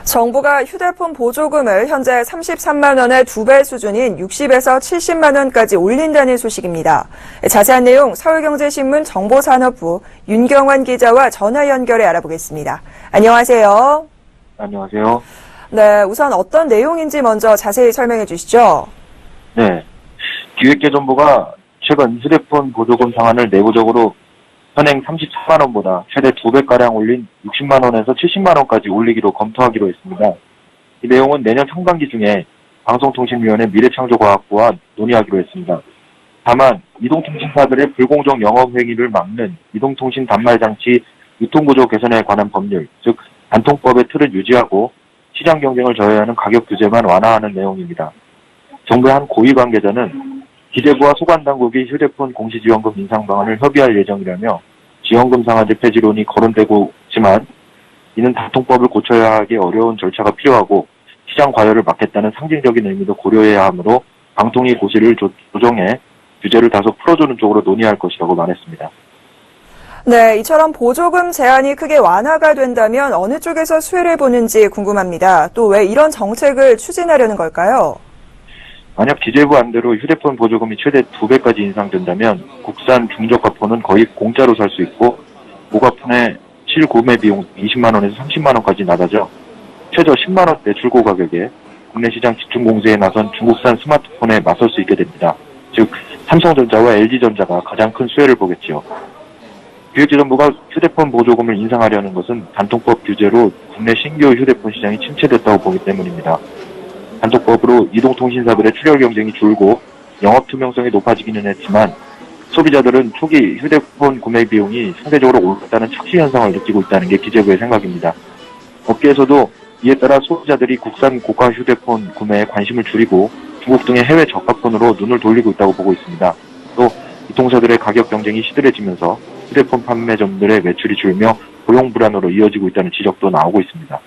정부가 휴대폰 보조금을 현재 33만 원의 2배 수준인 60에서 70만 원까지 올린다는 소식입니다. 자세한 내용 서울경제신문 정보산업부 윤경환 기자와 전화 연결해 알아보겠습니다. 안녕하세요. 안녕하세요. 네, 우선 어떤 내용인지 먼저 자세히 설명해 주시죠. 네, 기획재정부가 최근 휴대폰 보조금 상한을 내부적으로 현행 33만 원보다 최대 2배가량 올린 60만 원에서 70만 원까지 올리기로 검토하기로 했습니다. 이 내용은 내년 상반기 중에 방송통신위원회 미래창조과학부와 논의하기로 했습니다. 다만 이동통신사들의 불공정 영업행위를 막는 이동통신 단말장치 유통구조 개선에 관한 법률, 즉 단통법의 틀을 유지하고 시장 경쟁을 저해하는 가격 규제만 완화하는 내용입니다. 정부의 한 고위 관계자는 기재부와 소관당국이 휴대폰 공시지원금 인상 방안을 협의할 예정이라며 지원금 상한제 폐지론이 거론되고 있지만 이는 단통법을 고쳐야 하기 어려운 절차가 필요하고 시장 과열을 막겠다는 상징적인 의미도 고려해야 하므로 방통위 고시를 조정해 규제를 다소 풀어주는 쪽으로 논의할 것이라고 말했습니다. 네, 이처럼 보조금 제한이 크게 완화가 된다면 어느 쪽에서 수혜를 보는지 궁금합니다. 또 왜 이런 정책을 추진하려는 걸까요? 만약 기재부 안대로 휴대폰 보조금이 최대 2배까지 인상된다면 국산 중저가폰은 거의 공짜로 살 수 있고 고가폰의 실구매 비용 20만 원에서 30만 원까지 낮아져 최저 10만 원대 출고 가격에 국내 시장 집중 공세에 나선 중국산 스마트폰에 맞설 수 있게 됩니다. 즉 삼성전자와 LG전자가 가장 큰 수혜를 보겠지요. 기획재정부가 휴대폰 보조금을 인상하려는 것은 단통법 규제로 국내 신규 휴대폰 시장이 침체됐다고 보기 때문입니다. 단통법으로 이동통신사들의 출혈 경쟁이 줄고 영업 투명성이 높아지기는 했지만 소비자들은 초기 휴대폰 구매 비용이 상대적으로 올랐다는 착시 현상을 느끼고 있다는 게 기재부의 생각입니다. 업계에서도 이에 따라 소비자들이 국산 고가 휴대폰 구매에 관심을 줄이고 중국 등의 해외 저가폰으로 눈을 돌리고 있다고 보고 있습니다. 또 이통사들의 가격 경쟁이 시들해지면서 휴대폰 판매점들의 매출이 줄며 고용 불안으로 이어지고 있다는 지적도 나오고 있습니다.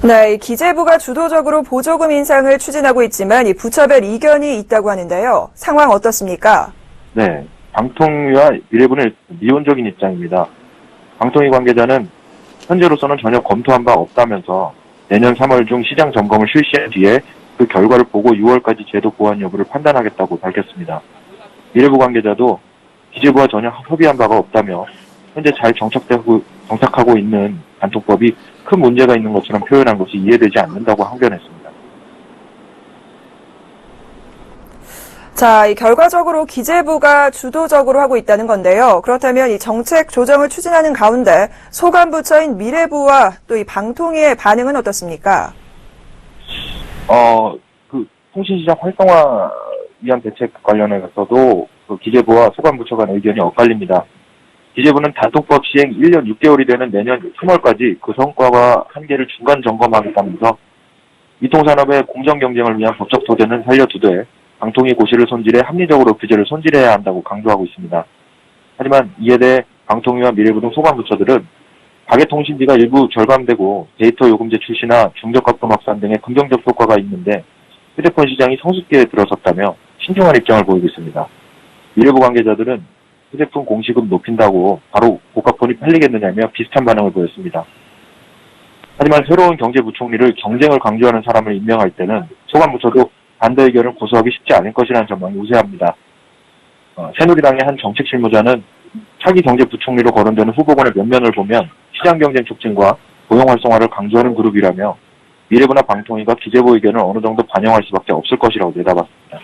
네, 기재부가 주도적으로 보조금 인상을 추진하고 있지만 이 부처별 이견이 있다고 하는데요. 상황 어떻습니까? 네, 방통위와 미래부는 미온적인 입장입니다. 방통위 관계자는 현재로서는 전혀 검토한 바 없다면서 내년 3월 중 시장 점검을 실시한 뒤에 그 결과를 보고 6월까지 제도 보완 여부를 판단하겠다고 밝혔습니다. 미래부 관계자도 기재부와 전혀 협의한 바가 없다며 현재 잘 정착하고 있는 단통법이 큰 문제가 있는 것처럼 표현한 것이 이해되지 않는다고 항변했습니다. 자, 이 결과적으로 기재부가 주도적으로 하고 있다는 건데요. 그렇다면 이 정책 조정을 추진하는 가운데 소관부처인 미래부와 또 이 방통위의 반응은 어떻습니까? 그 통신시장 활성화 위한 대책 관련해서도 그 기재부와 소관부처 간 의견이 엇갈립니다. 기재부는 단통법 시행 1년 6개월이 되는 내년 3월까지 그 성과와 한계를 중간 점검하겠다면서 이통산업의 공정 경쟁을 위한 법적 토대는 살려두되 방통위 고시를 손질해 합리적으로 규제를 손질해야 한다고 강조하고 있습니다. 하지만 이에 대해 방통위와 미래부 등 소관부처들은 가계통신비가 일부 절감되고 데이터 요금제 출시나 중저가폰 확산 등의 긍정적 효과가 있는데 휴대폰 시장이 성숙기에 들어섰다며 신중한 입장을 보이고 있습니다. 미래부 관계자들은 휴대폰 공시금 높인다고 바로 고가폰이 팔리겠느냐며 비슷한 반응을 보였습니다. 하지만 새로운 경제부총리를 경쟁을 강조하는 사람을 임명할 때는 소관부처도 반대 의견을 고수하기 쉽지 않을 것이라는 전망이 우세합니다. 새누리당의 한 정책실무자는 차기 경제부총리로 거론되는 후보군의 면면을 보면 시장 경쟁 촉진과 고용 활성화를 강조하는 그룹이라며 미래부나 방통위가 기재부 의견을 어느 정도 반영할 수밖에 없을 것이라고 내다봤습니다.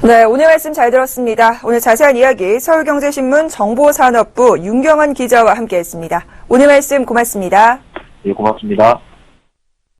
네, 오늘 말씀 잘 들었습니다. 오늘 자세한 이야기 서울경제신문 정보산업부 윤경환 기자와 함께했습니다. 오늘 말씀 고맙습니다. 예, 고맙습니다.